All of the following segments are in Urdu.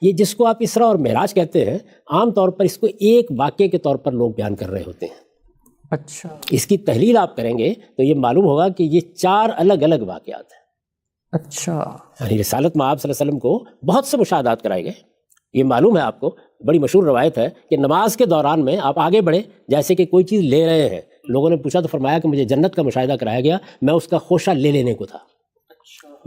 یہ جس کو آپ اسراء اور معراج کہتے ہیں، عام طور پر اس کو ایک واقعے کے طور پر لوگ بیان کر رہے ہوتے ہیں۔ اچھا، اس کی تحلیل آپ کریں گے تو یہ معلوم ہوگا کہ یہ 4 الگ الگ واقعات ہیں۔ اچھا، یعنی رسالت میں آپ صلی اللہ علیہ وسلم کو بہت سے مشاہدات کرائے گئے۔ یہ معلوم ہے آپ کو، بڑی مشہور روایت ہے کہ نماز کے دوران میں آپ آگے بڑھے، جیسے کہ کوئی چیز لے رہے ہیں، لوگوں نے پوچھا تو فرمایا کہ مجھے جنت کا مشاہدہ کرایا گیا، میں اس کا خوشہ لے لینے کو تھا۔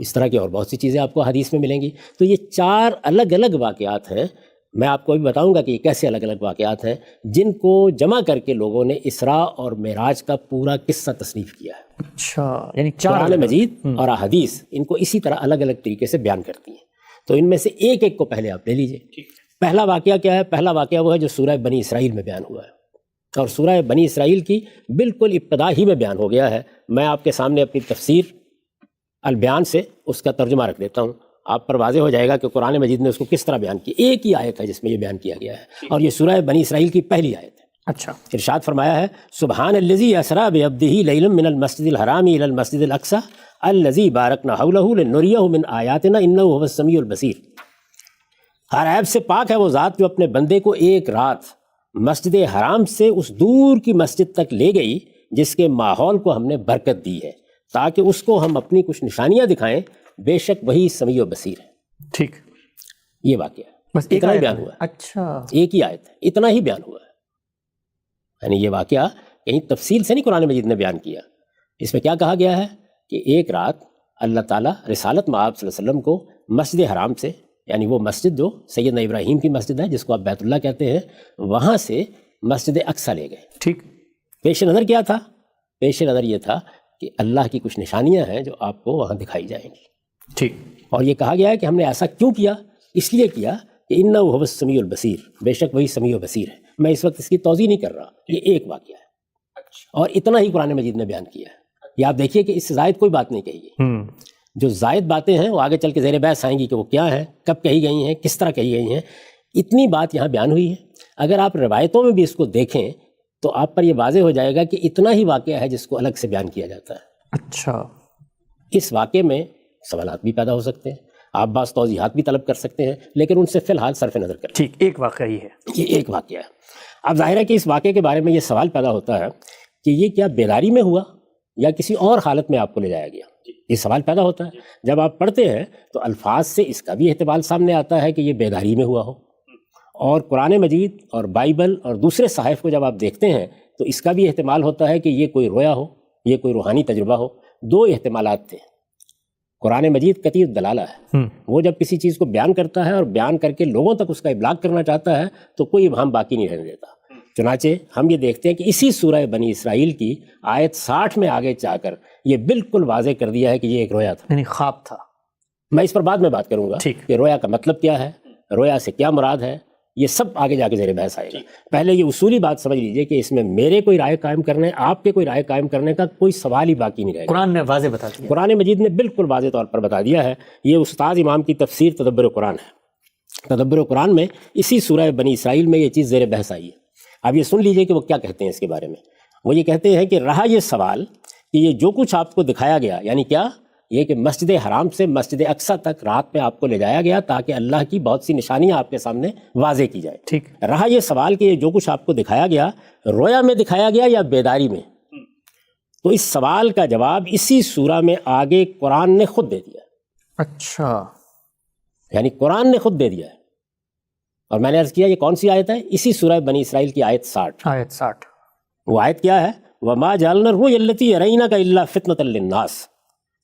اس طرح کی اور بہت سی چیزیں آپ کو حدیث میں ملیں گی۔ تو یہ 4 الگ الگ واقعات ہیں۔ میں آپ کو ابھی بتاؤں گا کہ یہ کیسے الگ الگ واقعات ہیں جن کو جمع کر کے لوگوں نے اسراء اور معراج کا پورا قصہ تصنیف کیا ہے۔ اچھا، یعنی 4 قرآن مجید اور احادیث ان کو اسی طرح الگ الگ طریقے سے بیان کرتی ہیں۔ تو ان میں سے ایک ایک کو پہلے آپ لے لیجئے۔ پہلا واقعہ کیا ہے؟ پہلا واقعہ وہ ہے جو سورہ بنی اسرائیل میں بیان ہوا ہے، اور سورہ بنی اسرائیل کی بالکل ابتدا ہی میں بیان ہو گیا ہے۔ میں آپ کے سامنے اپنی تفسیر البیان سے اس کا ترجمہ رکھ دیتا ہوں، آپ پر واضح ہو جائے گا کہ قرآن مجید نے اس کو کس طرح بیان کیا۔ ایک ہی آیت ہے جس میں یہ بیان کیا گیا ہے، اور یہ سورہ بنی اسرائیل کی پہلی آیت ہے۔ اچھا، ارشاد فرمایا ہے، سبحان الذی اسریٰ بعبدہ لیلا من المسجد الحرام الی المسجد الاقصی الذی بارکنا حولہ لنریہ من آیاتنا انہ هو السمیع البصیر۔ ہر عیب سے پاک ہے وہ ذات جو اپنے بندے کو ایک رات مسجد حرام سے اس دور کی مسجد تک لے گئی جس کے ماحول کو ہم نے برکت دی ہے تاکہ اس کو ہم اپنی کچھ نشانیاں دکھائیں، بے شک وہی سمیع و بصیر ہے۔ ٹھیک، یہ واقعہ ہے، بس اتنا ہی بیان ہوا ہے۔ اچھا، ایک ہی آیت ہے، اتنا ہی بیان ہوا ہے۔ یعنی یہ واقعہ کہیں تفصیل سے نہیں قرآن مجید نے بیان کیا۔ اس میں کیا کہا گیا ہے کہ ایک رات اللہ تعالیٰ رسالت مآب صلی اللہ علیہ وسلم کو مسجد حرام سے، یعنی وہ مسجد جو سیدنا ابراہیم کی مسجد ہے جس کو آپ بیت اللہ کہتے ہیں، وہاں سے مسجد اقصیٰ لے گئے۔ ٹھیک، پیش نظر کیا تھا؟ پیش نظر یہ تھا کہ اللہ کی کچھ نشانیاں ہیں جو آپ کو وہاں دکھائی جائیں گی۔ ٹھیک، اور یہ کہا گیا ہے کہ ہم نے ایسا کیوں کیا؟ اس لیے کیا کہ انہ هو السمیع البصیر، بے شک وہی سمیع و بصیر ہے۔ میں اس وقت اس کی توضیح نہیں کر رہا، یہ ایک واقعہ ہے اور اتنا ہی قرآن مجید نے بیان کیا ہے۔ یہ آپ دیکھیے کہ اس سے زائد کوئی بات نہیں کہی ہے۔ جو زائد باتیں ہیں وہ آگے چل کے زیر بحث آئیں گی کہ وہ کیا ہیں، کب کہی گئی ہیں، کس طرح کہی گئی ہیں۔ اتنی بات یہاں بیان ہوئی ہے۔ اگر آپ روایتوں میں بھی اس کو دیکھیں تو آپ پر یہ واضح ہو جائے گا کہ اتنا ہی واقعہ ہے جس کو الگ سے بیان کیا جاتا ہے۔ اچھا، اس واقعے میں سوالات بھی پیدا ہو سکتے ہیں، آپ بعض توضیحات بھی طلب کر سکتے ہیں، لیکن ان سے فی الحال صرف نظر کریں۔ ٹھیک، ایک واقعہ ہی ہے، یہ ایک واقعہ ہے۔ اب ظاہر ہے کہ اس واقعے کے بارے میں یہ سوال پیدا ہوتا ہے کہ یہ کیا بیداری میں ہوا یا کسی اور حالت میں آپ کو لے جایا گیا؟ یہ سوال پیدا ہوتا ہے۔ جب آپ پڑھتے ہیں تو الفاظ سے اس کا بھی احتمال سامنے آتا ہے کہ یہ بیداری میں ہوا ہو، اور قرآن مجید اور بائبل اور دوسرے صحائف کو جب آپ دیکھتے ہیں تو اس کا بھی احتمال ہوتا ہے کہ یہ کوئی رویا ہو، یہ کوئی روحانی تجربہ ہو۔ 2 احتمالات تھے۔ قرآن مجید قطعی دلالہ ہے، وہ جب کسی چیز کو بیان کرتا ہے اور بیان کر کے لوگوں تک اس کا ابلاغ کرنا چاہتا ہے تو کوئی ابہام باقی نہیں رہنے دیتا۔ چنانچہ ہم یہ دیکھتے ہیں کہ اسی سورہ بنی اسرائیل کی آیت 60 میں آگے جا کر یہ بالکل واضح کر دیا ہے کہ یہ ایک رویا تھا، یعنی خواب تھا۔ میں اس پر بعد میں بات کروں گا کہ رویا کا مطلب کیا ہے، رویا سے کیا مراد ہے، یہ سب آگے جا کے زیر بحث آئے گا۔ پہلے یہ اصولی بات سمجھ لیجئے کہ اس میں میرے کوئی رائے قائم کرنے، آپ کے کوئی رائے قائم کرنے کا کوئی سوال ہی باقی نہیں رہے گا۔ قرآن نے واضح بتا دیا، قرآن مجید نے بالکل واضح طور پر بتا دیا ہے۔ یہ استاد امام کی تفسیر تدبر قرآن ہے۔ تدبر قرآن میں اسی سورہ بنی اسرائیل میں یہ چیز زیر بحث آئی ہے۔ اب یہ سن لیجئے کہ وہ کیا کہتے ہیں اس کے بارے میں۔ وہ یہ کہتے ہیں کہ رہا یہ سوال کہ یہ جو کچھ آپ کو دکھایا گیا، یعنی کیا؟ یہ کہ مسجد حرام سے مسجد اقصیٰ تک رات میں آپ کو لے جایا گیا تاکہ اللہ کی بہت سی نشانیاں آپ کے سامنے واضح کی جائے۔ ٹھیک، رہا یہ سوال کہ یہ جو کچھ آپ کو دکھایا گیا رویا میں دکھایا گیا یا بیداری میں، تو اس سوال کا جواب اسی سورہ میں آگے قرآن نے خود دے دیا۔ اچھا، یعنی قرآن نے خود دے دیا ہے۔ اور میں نے عرض کیا یہ کون سی آیت ہے؟ اسی سورہ بنی اسرائیل کی آیت 60۔ آیت 60، وہ آیت کیا ہے؟ وَمَا جَعَلْنَا الرُّؤْيَا الَّتِي أَرَيْنَاكَ إِلَّا فِتْنَةً لِلنَّاسِ،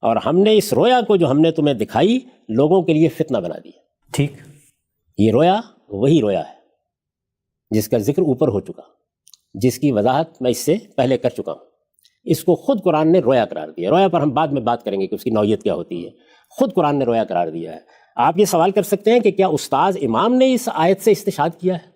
اور ہم نے اس رویا کو جو ہم نے تمہیں دکھائی لوگوں کے لیے فتنہ بنا دی۔ ٹھیک، یہ رویا وہی رویا ہے جس کا ذکر اوپر ہو چکا، جس کی وضاحت میں اس سے پہلے کر چکا ہوں۔ اس کو خود قرآن نے رویا قرار دیا۔ رویا پر ہم بعد میں بات کریں گے کہ اس کی نوعیت کیا ہوتی ہے۔ خود قرآن نے رویا قرار دیا ہے۔ آپ یہ سوال کر سکتے ہیں کہ کیا استاذ امام نے اس آیت سے استشہاد کیا ہے؟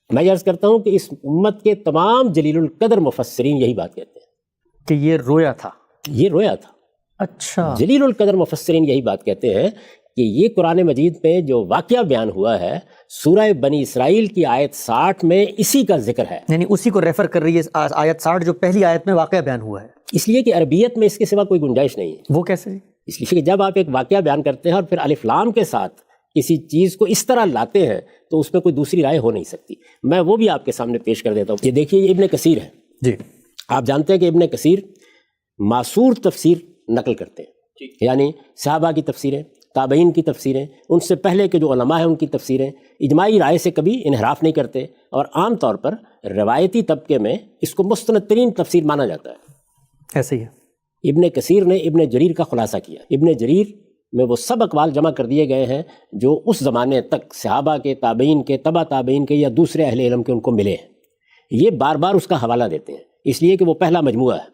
میں یہ عرض کرتا ہوں کہ اس امت کے تمام جلیل القدر مفسرین یہی بات کہتے ہیں کہ یہ رویا تھا، یہ رویا تھا۔ اچھا، جلیل القدر مفسرین یہی بات کہتے ہیں کہ یہ قرآن مجید میں جو واقعہ بیان ہوا ہے سورہ بنی اسرائیل کی آیت 60 میں اسی کا ذکر ہے، یعنی اسی کو ریفر کر رہی ہے آیت 60 جو پہلی آیت میں واقعہ بیان ہوا ہے۔ اس لیے کہ عربیت میں اس کے سوا کوئی گنجائش نہیں ہے۔ وہ کیسے؟ اس لیے کہ جب آپ ایک واقعہ بیان کرتے ہیں اور پھر الف لام کے ساتھ کسی چیز کو اس طرح لاتے ہیں تو اس میں کوئی دوسری رائے ہو نہیں سکتی. میں وہ بھی آپ کے سامنے پیش کر دیتا ہوں. یہ دیکھیے یہ ابن کثیر ہے. جی آپ جانتے ہیں کہ ابن کثیر معصور تفسیر نقل کرتے ہیں, یعنی صحابہ کی تفسیریں, تابعین کی تفسیریں, ان سے پہلے کے جو علماء ہیں ان کی تفسیریں, اجماعی رائے سے کبھی انحراف نہیں کرتے, اور عام طور پر روایتی طبقے میں اس کو مستند ترین تفسیر مانا جاتا ہے. ایسے ہی ہے. ابن کثیر نے ابن جریر کا خلاصہ کیا. ابن جریر میں وہ سب اقوال جمع کر دیے گئے ہیں جو اس زمانے تک صحابہ کے, تابعین کے, تبع تابعین کے یا دوسرے اہل علم کے ان کو ملے ہیں. یہ بار بار اس کا حوالہ دیتے ہیں اس لیے کہ وہ پہلا مجموعہ ہے.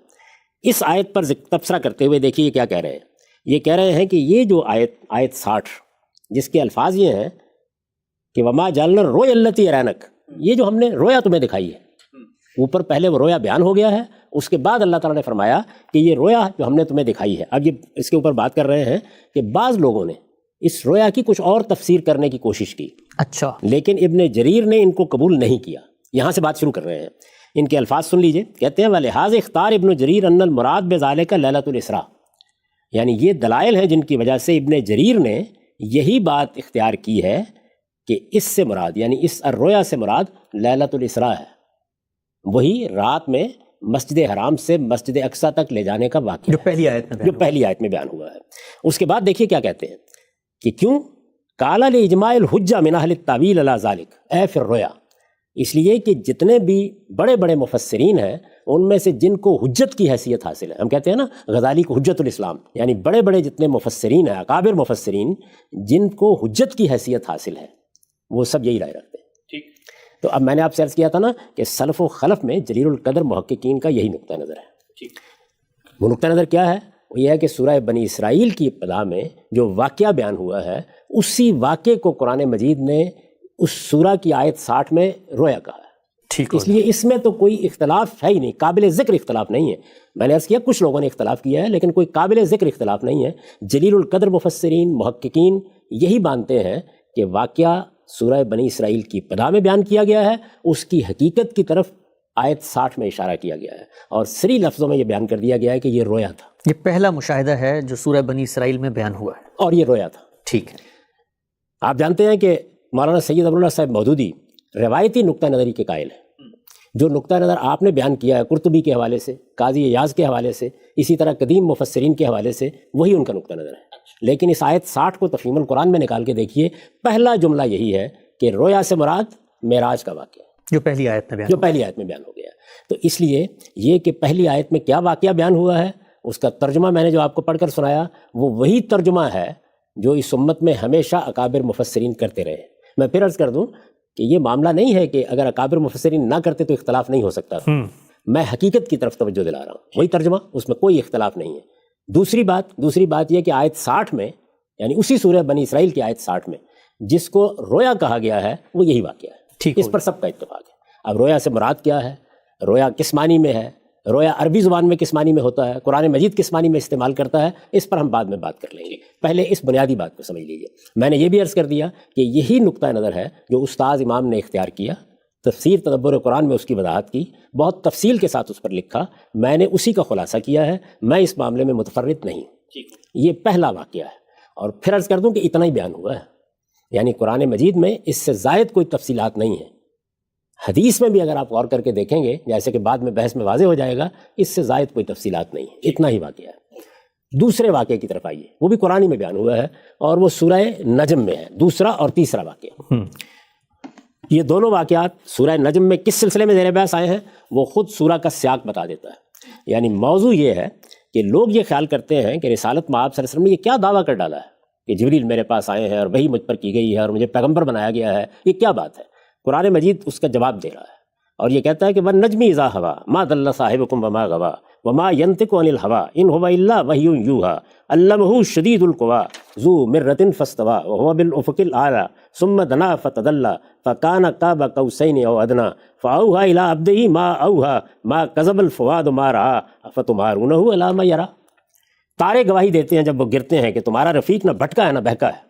اس آیت پر تبصرہ کرتے ہوئے دیکھیے یہ کیا کہہ رہے ہیں. یہ کہہ رہے ہیں کہ یہ جو آیت 60 جس کے الفاظ یہ ہیں کہ وما جعلنا الرؤیا التي ارینک, یہ جو ہم نے رویا تمہیں دکھائی ہے, اوپر پہلے وہ رویا بیان ہو گیا ہے, اس کے بعد اللہ تعالیٰ نے فرمایا کہ یہ رویا جو ہم نے تمہیں دکھائی ہے. اب یہ اس کے اوپر بات کر رہے ہیں کہ بعض لوگوں نے اس رویا کی کچھ اور تفسیر کرنے کی کوشش کی, اچھا, لیکن ابن جریر نے ان کو قبول نہیں کیا. یہاں سے بات شروع کر رہے ہیں. ان کے الفاظ سن لیجئے. کہتے ہیں وَلِحَاظِ اختار ابن جریر ان المراد بذالک لیلۃ الاسراء, یعنی یہ دلائل ہیں جن کی وجہ سے ابن جریر نے یہی بات اختیار کی ہے کہ اس سے مراد یعنی اس الرؤیا سے مراد لیلۃ الاسراء ہے, وہی رات میں مسجد حرام سے مسجد اقصیٰ تک لے جانے کا واقعہ جو پہلی آیت میں بیان ہوا ہے. اس کے بعد دیکھیے کیا کہتے ہیں کہ کیوں قال لاجماع الحجہ من اہل التاویل علی ذلک اے فی الرؤیا, اس لیے کہ جتنے بھی بڑے بڑے مفسرین ہیں ان میں سے جن کو حجت کی حیثیت حاصل ہے, ہم کہتے ہیں نا غزالی کو حجت الاسلام, یعنی بڑے بڑے جتنے مفسرین ہیں, اکابر مفسرین جن کو حجت کی حیثیت حاصل ہے, وہ سب یہی رائے رکھتے ہیں. تو اب میں نے آپ سے عرض کیا تھا نا کہ سلف و خلف میں جلیل القدر محققین کا یہی نقطہ نظر ہے. وہ نقطہ نظر کیا ہے؟ وہ یہ ہے کہ سورہ بنی اسرائیل کی ابتدا میں جو واقعہ بیان ہوا ہے اسی واقعے کو قرآن مجید نے اس سورہ کی آیت 60 میں رویا کہا ہے. اس لیے اس میں تو کوئی اختلاف ہے ہی نہیں, قابل ذکر اختلاف نہیں ہے. میں نے عرض کیا کچھ لوگوں نے اختلاف کیا ہے لیکن کوئی قابل ذکر اختلاف نہیں ہے. جلیل القدر مفسرین محققین یہی مانتے ہیں کہ واقعہ سورہ بنی اسرائیل کی ابتدا میں بیان کیا گیا ہے, اس کی حقیقت کی طرف آیت 60 میں اشارہ کیا گیا ہے, اور صریح لفظوں میں یہ بیان کر دیا گیا ہے کہ یہ رویا تھا. یہ پہلا مشاہدہ ہے جو سورہ بنی اسرائیل میں بیان ہوا ہے, اور یہ رویا تھا. ٹھیک ہے. آپ جانتے ہیں کہ مولانا سید ابواللہ صاحب مودودی روایتی نقطہ نظری کے قائل ہیں. جو نقطہ نظر آپ نے بیان کیا ہے قرطبی کے حوالے سے, قاضی ایاز کے حوالے سے, اسی طرح قدیم مفسرین کے حوالے سے, وہی ان کا نقطہ نظر ہے. لیکن اس آیت 60 کو تفہیم القرآن میں نکال کے دیکھیے, پہلا جملہ یہی ہے کہ رویا سے مراد معراج کا واقعہ جو پہلی آیت میں بیان ہو گیا. تو اس لیے یہ کہ پہلی آیت میں کیا واقعہ بیان ہوا ہے اس کا ترجمہ میں نے جو آپ کو پڑھ کر سنایا وہ وہی ترجمہ ہے جو اس امت میں ہمیشہ اکابر مفسرین کرتے رہے. میں پھر عرض کر دوں کہ یہ معاملہ نہیں ہے کہ اگر اکابر مفسرین نہ کرتے تو اختلاف نہیں ہو سکتا تھا. میں حقیقت کی طرف توجہ دلا رہا ہوں, وہی ترجمہ, اس میں کوئی اختلاف نہیں ہے. دوسری بات یہ کہ آیت 60 میں یعنی اسی سورہ بنی اسرائیل کی آیت 60 میں جس کو رویا کہا گیا ہے وہ یہی واقعہ ہے. اس پر سب کا اتفاق ہے. اب رویا سے مراد کیا ہے, رویا کس معنی میں ہے, رویا عربی زبان میں کس معنی میں ہوتا ہے, قرآن مجید کس معنی میں استعمال کرتا ہے, اس پر ہم بعد میں بات کر لیں گے. پہلے اس بنیادی بات کو سمجھ لیجیے. میں نے یہ بھی عرض کر دیا کہ یہی نقطہ نظر ہے جو استاذ امام نے اختیار کیا, تفسیر تدبر قرآن میں اس کی وضاحت کی, بہت تفصیل کے ساتھ اس پر لکھا, میں نے اسی کا خلاصہ کیا ہے. میں اس معاملے میں متفرد نہیں. یہ پہلا واقعہ ہے. اور پھر عرض کر دوں کہ اتنا ہی بیان ہوا ہے, یعنی قرآن مجید میں اس سے زائد کوئی تفصیلات نہیں ہیں. حدیث میں بھی اگر آپ غور کر کے دیکھیں گے, جیسے کہ بعد میں بحث میں واضح ہو جائے گا, اس سے زائد کوئی تفصیلات نہیں ہے. اتنا ہی واقعہ ہے. دوسرے واقعے کی طرف آئیے, وہ بھی قرآن میں بیان ہوا ہے اور وہ سورہ نجم میں ہے, دوسرا اور تیسرا واقعہ. یہ دونوں واقعات سورہ نجم میں کس سلسلے میں زیر بحث آئے ہیں وہ خود سورہ کا سیاق بتا دیتا ہے. یعنی موضوع یہ ہے کہ لوگ یہ خیال کرتے ہیں کہ رسالت میں آپ صلی اللہ علیہ وسلم نے یہ کیا دعویٰ کر ڈالا ہے کہ جبریل میرے پاس آئے ہیں اور وہی مجھ پر کی گئی ہے اور مجھے پیغمبر بنایا گیا ہے, یہ کیا بات ہے؟ قرآن مجید اس کا جواب دے رہا ہے اور یہ کہتا ہے کہ وَالنَّجْمِ إِذَا هَوَىٰ مَا ضَلَّ صَاحِبُكُمْ وَمَا غَوَىٰ وَمَا يَنطِقُ عَنِ الْهَوَىٰ إِنْ هُوَ إِلَّا وَحْيٌ يُوحَىٰ عَلَّمَهُ شَدِيدُ الْقُوَىٰ ذُو مِرَّةٍ فَاسْتَوَىٰ وَهُوَ بِالْأُفُقِ الْأَعْلَىٰ ثُمَّ دَنَا فَتَدَلَّىٰ فَكَانَ قَابَ قَوْسَيْنِ أَوْ أَدْنَىٰ فَأَوْحَىٰ إِلَىٰ عَبْدِهِ مَا أَوْحَىٰ مَا كَذَبَ الْفُؤَادُ مَا رَأَىٰ أَفَتُمَارُونَهُ عَلَىٰ مَا يَرَىٰ. تارے گواہی دیتے ہیں جب وہ گرتے ہیں کہ تمہارا رفیق نہ بھٹکا ہے نہ بہکا ہے.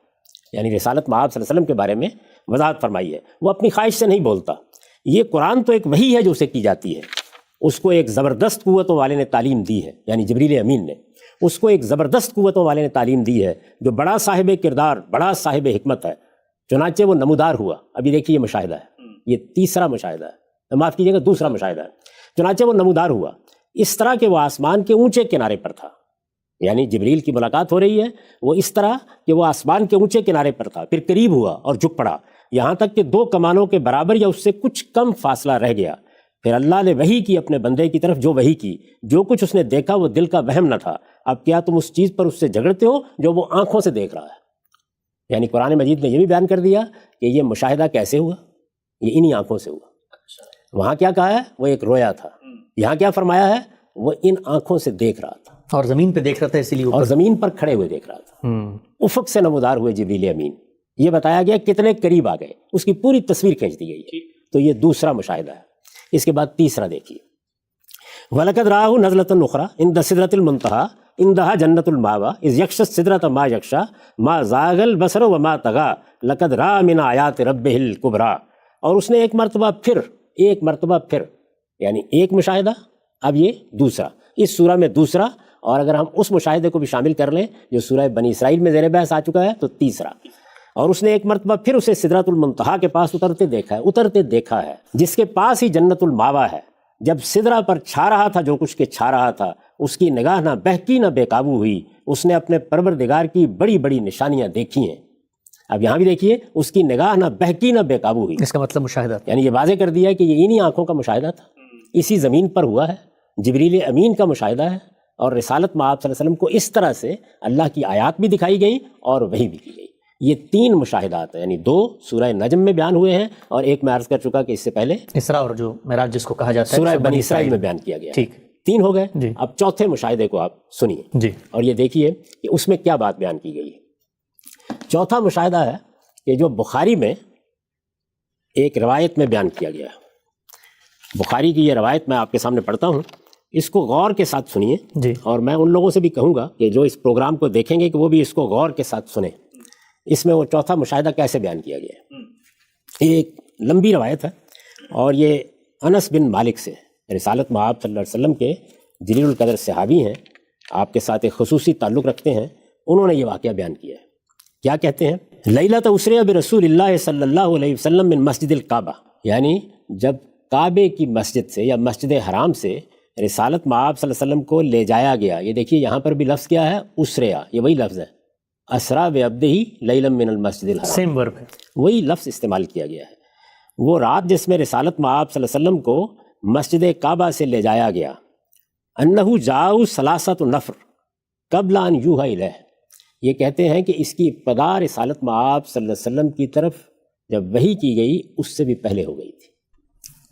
یعنی رسالت میں آپ صلی اللہ علیہ وسلم کے بارے میں وضاحت فرمائی ہے. وہ اپنی خواہش سے نہیں بولتا. یہ قرآن تو ایک وحی ہے جو اسے کی جاتی ہے, اس کو ایک زبردست قوت والے نے تعلیم دی ہے, یعنی جبریل امین نے. اس کو ایک زبردست قوتوں والے نے تعلیم دی ہے جو بڑا صاحب کردار، بڑا صاحب حکمت ہے، چنانچہ وہ نمودار ہوا۔ ابھی دیکھیے یہ مشاہدہ ہے، یہ تیسرا مشاہدہ ہے، معاف کیجیے گا دوسرا مشاہدہ ہے۔ چنانچہ وہ نمودار ہوا اس طرح کہ وہ آسمان کے اونچے کنارے پر تھا، یعنی جبریل کی ملاقات ہو رہی ہے، وہ اس طرح کہ وہ آسمان کے اونچے کنارے پر تھا، پھر قریب ہوا اور جھک پڑا، یہاں تک کہ 2 کمانوں کے برابر یا اس سے کچھ کم فاصلہ رہ گیا۔ پھر اللہ نے وحی کی اپنے بندے کی طرف، جو وحی کی، جو کچھ اس نے دیکھا وہ دل کا وہم نہ تھا، اب کیا تم اس چیز پر اس سے جھگڑتے ہو جو وہ آنکھوں سے دیکھ رہا ہے؟ یعنی قرآن مجید نے یہ بھی بیان کر دیا کہ یہ مشاہدہ کیسے ہوا، یہ انہی آنکھوں سے ہوا۔ وہاں کیا کہا ہے؟ وہ ایک رویا تھا، یہاں کیا فرمایا ہے؟ وہ ان آنکھوں سے دیکھ رہا تھا، اور زمین پہ دیکھ رہا تھا، اسی لیے اور زمین پر کھڑے ہوئے دیکھ رہا تھا۔ افق سے نمودار ہوئے جبریل امین، یہ بتایا گیا کتنے قریب آ گئے، اس کی پوری تصویر کھینچ دی گئی ہے۔ تو یہ دوسرا مشاہدہ ہے۔ اس کے بعد تیسرا دیکھیے، وَلَقَدْ رَآهُ نَزْلَةً أُخْرَىٰ عِندَ سِدْرَةِ الْمُنتَهَىٰ عِندَهَا جَنَّةُ الْمَأْوَىٰ إِذْ يَغْشَى السِّدْرَةَ مَا يَغْشَىٰ مَا زَاغَ الْبَصَرُ وَمَا طَغَىٰ لَقَدْ رَأَىٰ مِنْ آيَاتِ رَبِّهِ الْكُبْرَىٰ۔ اور اس نے ایک مرتبہ پھر یعنی ایک مشاہدہ، اب یہ دوسرا، اس سورہ میں دوسرا، اور اگر ہم اس مشاہدے کو بھی شامل کر لیں جو سورہ بنی اسرائیل میں زیر بحث آ چکا ہے تو تیسرا۔ اور اس نے ایک مرتبہ پھر اسے سدرۃ المنتہا کے پاس اترتے دیکھا ہے جس کے پاس ہی جنت الماوا ہے۔ جب سدرہ پر چھا رہا تھا جو کچھ کے چھا رہا تھا، اس کی نگاہ نہ بہکی نہ بے قابو ہوئی، اس نے اپنے پروردگار کی بڑی بڑی نشانیاں دیکھی ہیں۔ اب یہاں بھی دیکھیے، اس کی نگاہ نہ بہکی نہ بے قابو ہوئی، اس کا مطلب مشاہدہ، یعنی یہ واضح کر دیا کہ یہ انہی آنکھوں کا مشاہدہ تھا، اسی زمین پر ہوا ہے، جبریل امین کا مشاہدہ ہے۔ اور رسالت میں آپ صلی اللہ علیہ وسلم کو اس طرح سے اللہ کی آیات بھی دکھائی گئیں اور وحی بھی کی گئی۔ یہ 3 مشاہدات ہیں، یعنی 2 سورہ نجم میں بیان ہوئے ہیں اور ایک میں عرض کر چکا کہ اس سے پہلے اسراء اور جو معراج جس کو کہا جاتا ہے سورہ بنی اسرائیل میں بیان کیا گیا۔ ٹھیک، 3 ہو گئے جی۔ اب چوتھے مشاہدے کو آپ سنیے جی، اور یہ دیکھیے کہ اس میں کیا بات بیان کی گئی ہے۔ چوتھا مشاہدہ ہے کہ جو بخاری میں ایک روایت میں بیان کیا گیا ہے۔ بخاری کی یہ روایت میں آپ کے سامنے پڑھتا ہوں، اس کو غور کے ساتھ سنیے جی، اور میں ان لوگوں سے بھی کہوں گا کہ جو اس پروگرام کو دیکھیں گے کہ وہ بھی اس کو غور کے ساتھ سنیں۔ اس میں وہ چوتھا مشاہدہ کیسے بیان کیا گیا ہے۔ یہ ایک لمبی روایت ہے اور یہ انس بن مالک سے، رسالت میں آپ صلی اللہ علیہ وسلم کے جلیل القدر صحابی ہیں، آپ کے ساتھ ایک خصوصی تعلق رکھتے ہیں، انہوں نے یہ واقعہ بیان کیا ہے۔ کیا کہتے ہیں؟ لیلۃ اسریٰ برسول اللہ صلی اللہ علیہ وسلم من مسجد الکعبہ، یعنی جب کعبے کی مسجد سے یا مسجد حرام سے رسالت میں آپ صلی اللہ علیہ وسلم کو لے جایا گیا۔ یہ دیکھیے یہاں پر بھی لفظ کیا ہے؟ اسریٰ، یہ وہی لفظ ہے، اسریٰ بعبدہ لیلا من المسجد الحرام، سیم ورب ہے، وہی لفظ استعمال کیا گیا ہے۔ وہ رات جس میں رسالت میں آپ صلی اللہ علیہ وسلم کو مسجد کعبہ سے لے جایا گیا، انہو جاؤ ثلاثۃ نفر قبل ان یوحی الیہ، یہ کہتے ہیں کہ اس کی ابتدا رسالت میں آپ صلی اللہ علیہ وسلم کی طرف جب وحی کی گئی اس سے بھی پہلے ہو گئی تھی۔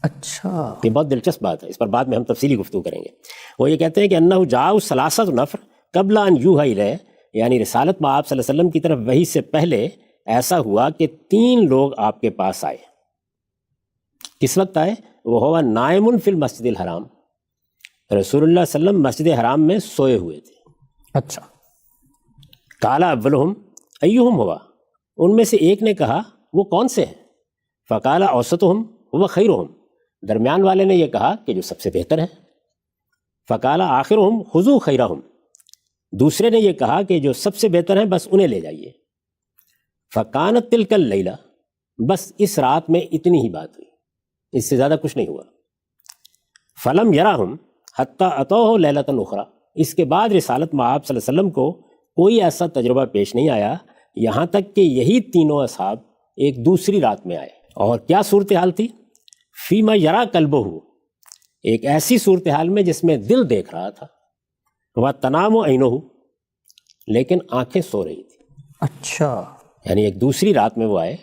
اچھا، یہ بہت دلچسپ بات ہے، اس پر بعد میں ہم تفصیلی گفتگو کریں گے۔ وہ یہ کہتے ہیں کہ انہو جاؤ ثلاثۃ نفر قبل ان یوحی الیہ، یعنی رسالت میں آپ صلی اللہ علیہ وسلم کی طرف وحی سے پہلے ایسا ہوا کہ 3 لوگ آپ کے پاس آئے۔ کس وقت آئے؟ وہ ہوا نائم فی المسجد الحرام، رسول اللہ صلی اللہ علیہ وسلم مسجد حرام میں سوئے ہوئے تھے۔ اچھا، کالا اولہم ایہم ہوا، ان میں سے ایک نے کہا وہ کون سے ہیں؟ فقال اوسطہم هو خیرہم، درمیان والے نے یہ کہا کہ جو سب سے بہتر ہے۔ فقال آخرہم خذوا خیرہم، دوسرے نے یہ کہا کہ جو سب سے بہتر ہیں بس انہیں لے جائیے۔ فکانت تلک اللیلہ، بس اس رات میں اتنی ہی بات ہوئی، اس سے زیادہ کچھ نہیں ہوا۔ فلم یراہم حتی اتوہ لیلۃ اخری، اس کے بعد رسالت میں آپ صلی اللہ علیہ وسلم کو کوئی ایسا تجربہ پیش نہیں آیا، یہاں تک کہ یہی تینوں اصحاب ایک دوسری رات میں آئے۔ اور کیا صورتحال تھی؟ فیما یرا قلبہ، ایک ایسی صورتحال میں جس میں دل دیکھ رہا تھا، وہ تنام عینہ، لیکن آنکھیں سو رہی تھی۔ اچھا، یعنی ایک دوسری رات میں وہ آئے۔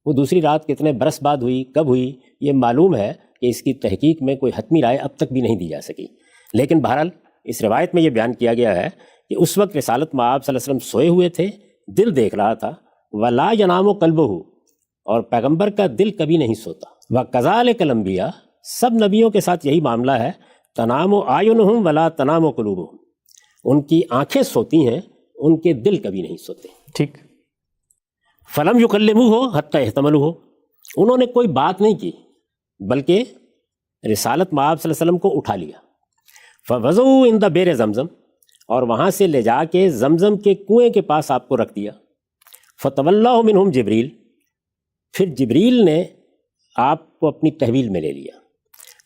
وہ دوسری رات کتنے برس بعد ہوئی، کب ہوئی، یہ معلوم ہے کہ اس کی تحقیق میں کوئی حتمی رائے اب تک بھی نہیں دی جا سکی، لیکن بہرحال اس روایت میں یہ بیان کیا گیا ہے کہ اس وقت رسالت میں آپ صلی اللہ علیہ وسلم سوئے ہوئے تھے، دل دیکھ رہا تھا، ولا ینام قلبہ، اور پیغمبر کا دل کبھی نہیں سوتا۔ وکذالک الانبیاء، سب نبیوں کے ساتھ یہی معاملہ ہے، تنام اعینہم ولا تنام قلوبہم، ان کی آنکھیں سوتی ہیں، ان کے دل کبھی نہیں سوتے۔ ٹھیک، فلم یکلموہ حتی احتملوہ، انہوں نے کوئی بات نہیں کی بلکہ رسالت میں آپ صلی اللہ علیہ وسلم کو اٹھا لیا۔ فوضعوا عند بئر زمزم، اور وہاں سے لے جا کے زمزم کے کنویں کے پاس آپ کو رکھ دیا. فتولہ منہم جبریل، پھر جبریل نے آپ کو اپنی تحویل میں لے لیا.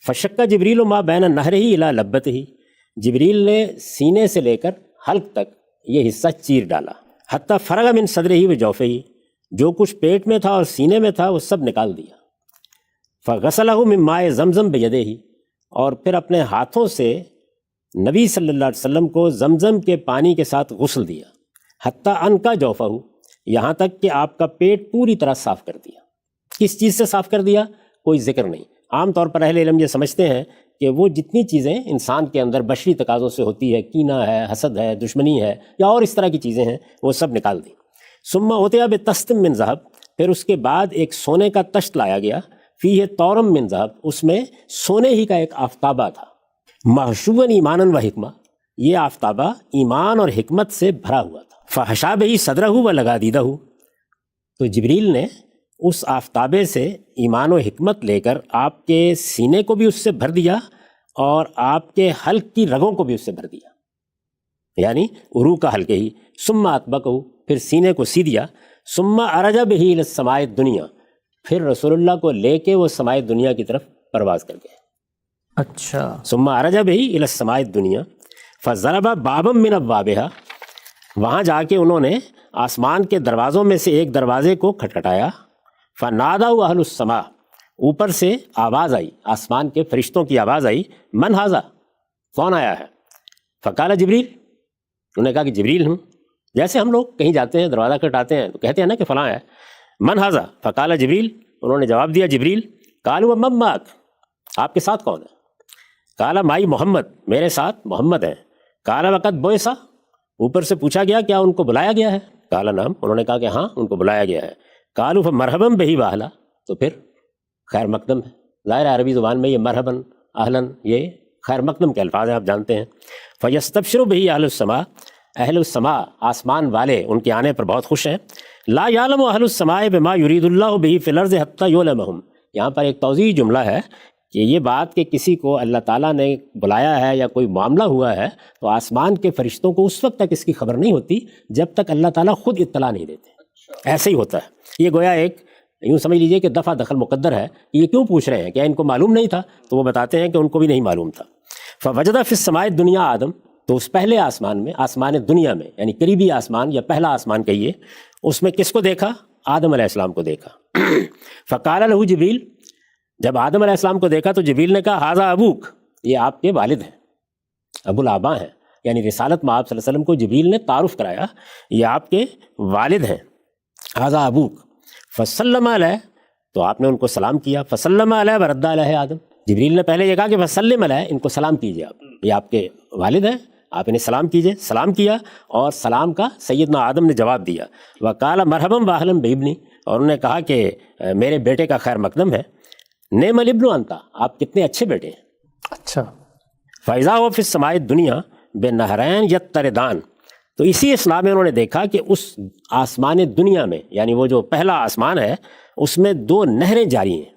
فشق جبریل ما بین نہرہ الی لبتہ، جبریل نے سینے سے لے کر حلق تک یہ حصہ چیر ڈالا. حتیٰ فرغ من صدرہ و جوفہ، جو کچھ پیٹ میں تھا اور سینے میں تھا وہ سب نکال دیا. فغسلہ من ماء زمزم بیدہ، اور پھر اپنے ہاتھوں سے نبی صلی اللہ علیہ وسلم کو زمزم کے پانی کے ساتھ غسل دیا. حتیٰ ان کا جوفہ، یہاں تک کہ آپ کا پیٹ پوری طرح صاف کر دیا. کس چیز سے صاف کر دیا؟ کوئی ذکر نہیں. عام طور پر اہل علم یہ سمجھتے ہیں کہ وہ جتنی چیزیں انسان کے اندر بشری تقاضوں سے ہوتی ہے، کینہ ہے، حسد ہے، دشمنی ہے، یا اور اس طرح کی چیزیں ہیں، وہ سب نکال دیں. ثم اوتیا بتستم من ذہب، پھر اس کے بعد ایک سونے کا تشت لایا گیا. فیہ طورم من ذہب، اس میں سونے ہی کا ایک آفتابہ تھا. محشوباً ایمانا و حکمہ، یہ آفتابہ ایمان اور حکمت سے بھرا ہوا تھا. فحشا بہ صدرہ و لگادیدہ، تو جبریل نے اس آفتابے سے ایمان و حکمت لے کر آپ کے سینے کو بھی اس سے بھر دیا اور آپ کے حلق کی رگوں کو بھی اس سے بھر دیا، یعنی عروق کا حلقے ہی. ثم اطبقہ، پھر سینے کو سی دیا. ثم عرج بہ الی السماء الدنیا، پھر رسول اللہ کو لے کے وہ سماء دنیا کی طرف پرواز کر گئے. اچھا. ثم عرج بہ الی السماء الدنیا فضرب بابا من ابوابہا، وہاں جا کے انہوں نے آسمان کے دروازوں میں سے ایک دروازے کو کھٹکھٹایا. فنادوا اہل السماء، اوپر سے آواز آئی، آسمان کے فرشتوں کی آواز آئی. من ھذا، کون آیا ہے؟ فقال جبریل، انہوں نے کہا کہ جبریل ہوں. جیسے ہم لوگ کہیں جاتے ہیں دروازہ کھٹکھٹاتے ہیں تو کہتے ہیں نا کہ فلاں ہے. من ھذا، فقال جبریل، انہوں نے جواب دیا جبریل. قالوا من معک، آپ کے ساتھ کون ہے؟ قال مائی محمد، میرے ساتھ محمد ہیں. قال وقد بعث، اوپر سے پوچھا گیا کیا ان کو بلایا گیا ہے؟ قال نعم، انہوں نے کہا کہ ہاں ان کو بلایا گیا ہے. قالوا فمرحبا بہ واہلا، تو پھر خیر مقدم ہے. ظاہر عربی زبان میں یہ مرحباً اہلاً یہ خیر مقدم کے الفاظ ہیں، آپ جانتے ہیں. فیستبشر بہ اہل السماء، اہل السماء آسمان والے ان کے آنے پر بہت خوش ہیں. لا یعلم اہل السماء بما یرید اللہ بہ فی الارض حتی یعلمہم، یہاں پر ایک توضیحی جملہ ہے کہ یہ بات کہ کسی کو اللہ تعالیٰ نے بلایا ہے یا کوئی معاملہ ہوا ہے تو آسمان کے فرشتوں کو اس وقت تک اس کی خبر نہیں ہوتی جب تک اللہ تعالیٰ خود اطلاع نہیں دیتے. ایسے ہی ہوتا ہے. یہ گویا ایک یوں سمجھ لیجئے کہ دفع دخل مقدر ہے. یہ کیوں پوچھ رہے ہیں؟ کیا ان کو معلوم نہیں تھا؟ تو وہ بتاتے ہیں کہ ان کو بھی نہیں معلوم تھا. فوجد فی السماء الدنیا آدم، تو اس پہلے آسمان میں، آسمان دنیا میں یعنی قریبی آسمان یا پہلا آسمان کہیے، اس میں کس کو دیکھا؟ آدم علیہ السلام کو دیکھا. فقال لہ جبریل، جب آدم علیہ السلام کو دیکھا تو جبریل نے کہا ھذا ابوک، یہ آپ کے والد ہیں، ابو الآباء ہیں. یعنی رسالت میں آپ صلی اللہ علیہ وسلم کو جبریل نے تعارف کرایا، یہ آپ کے والد ہیں. ھذا ابوک فسلم علیہ، تو آپ نے ان کو سلام کیا. فسلم علیہ ورد علیہ آدم، جبریل نے پہلے یہ کہا کہ فسلم علیہ، ان کو سلام کیجیے، آپ یہ آپ کے والد ہیں، آپ انہیں سلام کیجیے. سلام کیا اور سلام کا سیدنا آدم نے جواب دیا. وقال مرحبا واہلا بابنی، اور انہوں نے کہا کہ میرے بیٹے کا خیر مقدم ہے. نعم الابن انتا، آپ کتنے اچھے بیٹے ہیں. اچھا. فاذا هو فی السماء الدنیا بنہرین یتردان، تو اسی اصلاح میں انہوں نے دیکھا کہ اس آسمان دنیا میں یعنی وہ جو پہلا آسمان ہے اس میں دو نہریں جاری ہیں.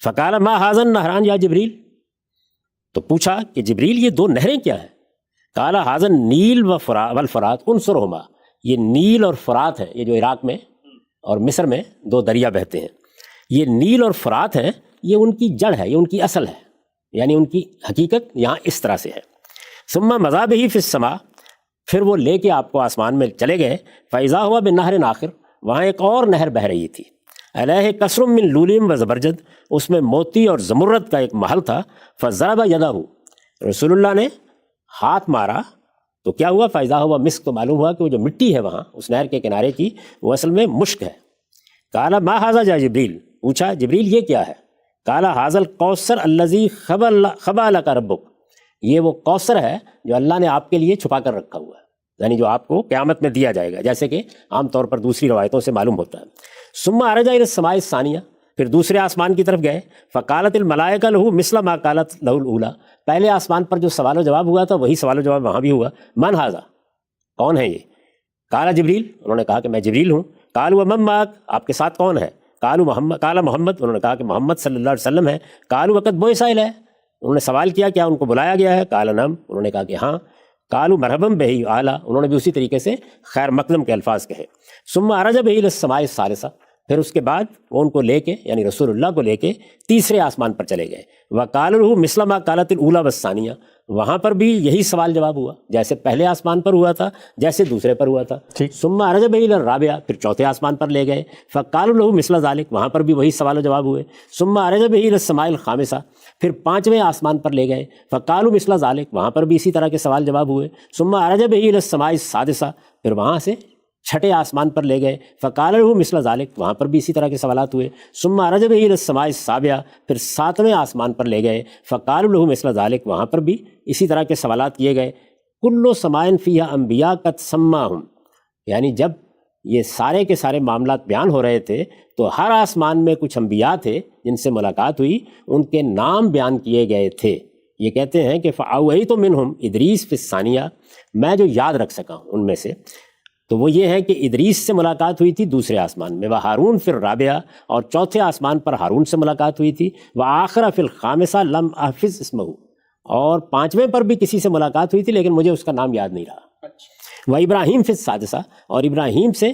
فقال ما ھذا النہران یا جبریل، تو پوچھا کہ جبریل یہ دو نہریں کیا ہیں؟ قال ھذا النیل والفرات انصرہما، یہ نیل اور فرات ہیں، یہ جو عراق میں اور مصر میں دو دریا بہتے ہیں. یہ نیل اور فرات ہیں، یہ ان کی جڑ ہے، یہ ان کی اصل ہے، یعنی ان کی حقیقت یہاں اس طرح سے ہے. ثم مضى به فی السماء، پھر وہ لے کے آپ کو آسمان میں چلے گئے. فاذا هو بنہر آخر، وہاں ایک اور نہر بہہ رہی تھی. علیہ قصر من لولیم و زبرجد، اس میں موتی اور زمرد کا ایک محل تھا. فضرب یدہ، رسول اللہ نے ہاتھ مارا تو کیا ہوا؟ فاذا هو مسک، تو معلوم ہوا کہ وہ جو مٹی ہے وہاں اس نہر کے کنارے کی وہ اصل میں مشک ہے. قال ما ھذا یا جبریل، پوچھا جبریل یہ کیا ہے؟ قال ھذا الکوثر الذی خبا لک ربک، یہ وہ کوثر ہے جو اللہ نے آپ کے لیے چھپا کر رکھا ہوا ہے، یعنی جو آپ کو قیامت میں دیا جائے گا، جیسے کہ عام طور پر دوسری روایتوں سے معلوم ہوتا ہے. ثم عرج الی السماء الثانیہ، پھر دوسرے آسمان کی طرف گئے. فقالت الملائکہ لہ مثل ما قالت لہ الاولی، پہلے آسمان پر جو سوال و جواب ہوا تھا وہی سوال و جواب وہاں بھی ہوا. من ھذا، کون ہے یہ؟ قال جبریل، انہوں نے کہا کہ میں جبریل ہوں. قالوا من معک، آپ کے ساتھ کون ہے؟ قالوا محمد، قال محمد، انہوں نے کہا کہ محمد صلی اللہ علیہ وسلم ہے. قالوا وقد بعث الیہ، انہوں نے سوال کیا کیا ان کو بلایا گیا ہے؟ قال نعم، انہوں نے کہا کہ ہاں. قالوا مرحبا بہی اعلیٰ، انہوں نے بھی اسی طریقے سے خیر مقدم کے الفاظ کہے. ثم عرج بہی الی السماء الثالثہ، پھر اس کے بعد وہ ان کو لے کے یعنی رسول اللہ کو لے کے تیسرے آسمان پر چلے گئے. وقالوا له مثل ما قالت الاولى والثانیہ، وہاں پر بھی یہی سوال جواب ہوا جیسے پہلے آسمان پر ہوا تھا جیسے دوسرے پر ہوا تھا. ثم عرج بہی الی الرابعہ، پھر چوتھے آسمان پر لے گئے. فقالوا له مثل ذلك، وہاں پر بھی وہی سوال و جواب ہوئے. ثم عرج بہی الی السماء الخامسہ، پھر پانچویں آسمان پر لے گئے. فقالوا مثل ذلك، وہاں پر بھی اسی طرح کے سوال جواب ہوئے. ثم عرج بہی الی السماء السادسہ، پھر وہاں سے چھٹے آسمان پر لے گئے. فقال له مثل ذلك، وہاں پر بھی اسی طرح کے سوالات ہوئے. ثم عرج بہی الی السماء السابعہ، پھر ساتویں آسمان پر لے گئے. فقال له مثل ذلك، وہاں پر بھی اسی طرح کے سوالات کیے گئے. کل سماء فیہا انبیاء قد سماہم، یعنی جب یہ سارے کے سارے معاملات بیان ہو رہے تھے تو ہر آسمان میں کچھ انبیاء تھے جن سے ملاقات ہوئی، ان کے نام بیان کیے گئے تھے. یہ کہتے ہیں کہ فأویت منہم ادریس فی الثانیہ، میں جو یاد رکھ سکا ہوں ان میں سے تو وہ یہ ہے کہ ادریس سے ملاقات ہوئی تھی دوسرے آسمان میں. وہ ہارون فی الرابعہ، اور چوتھے آسمان پر ہارون سے ملاقات ہوئی تھی. وہ آخرہ فی الخامسہ لم احفظ اسمہ، اور پانچویں پر بھی کسی سے ملاقات ہوئی تھی لیکن مجھے اس کا نام یاد نہیں رہا. وہ ابراہیم فی السادسہ، اور ابراہیم سے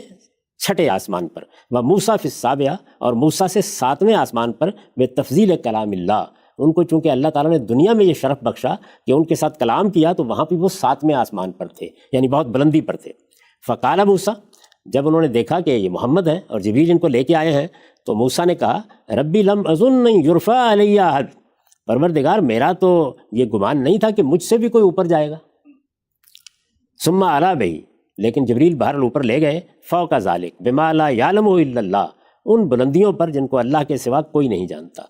چھٹے آسمان پر. وہ موسیٰ فی السابعہ، اور موسیٰ سے ساتویں آسمان پر بے تفضیل کلام اللہ. ان کو چونکہ اللہ تعالیٰ نے دنیا میں یہ شرف بخشا کہ ان کے ساتھ کلام کیا تو وہاں پہ وہ ساتویں آسمان پر تھے، یعنی بہت بلندی پر تھے. فقال موسیٰ، جب انہوں نے دیکھا کہ یہ محمد ہیں اور جبریل ان کو لے کے آئے ہیں تو موسیٰ نے کہا ربی لم اظن یرفع علی احد، پروردگار میرا تو یہ گمان نہیں تھا کہ مجھ سے بھی کوئی اوپر جائے گا. ثم علا بہی، لیکن جبریل بہرحال اوپر لے گئے. فوق ذالک بما لا یعلمہ الا اللہ، ان بلندیوں پر جن کو اللہ کے سوا کوئی نہیں جانتا.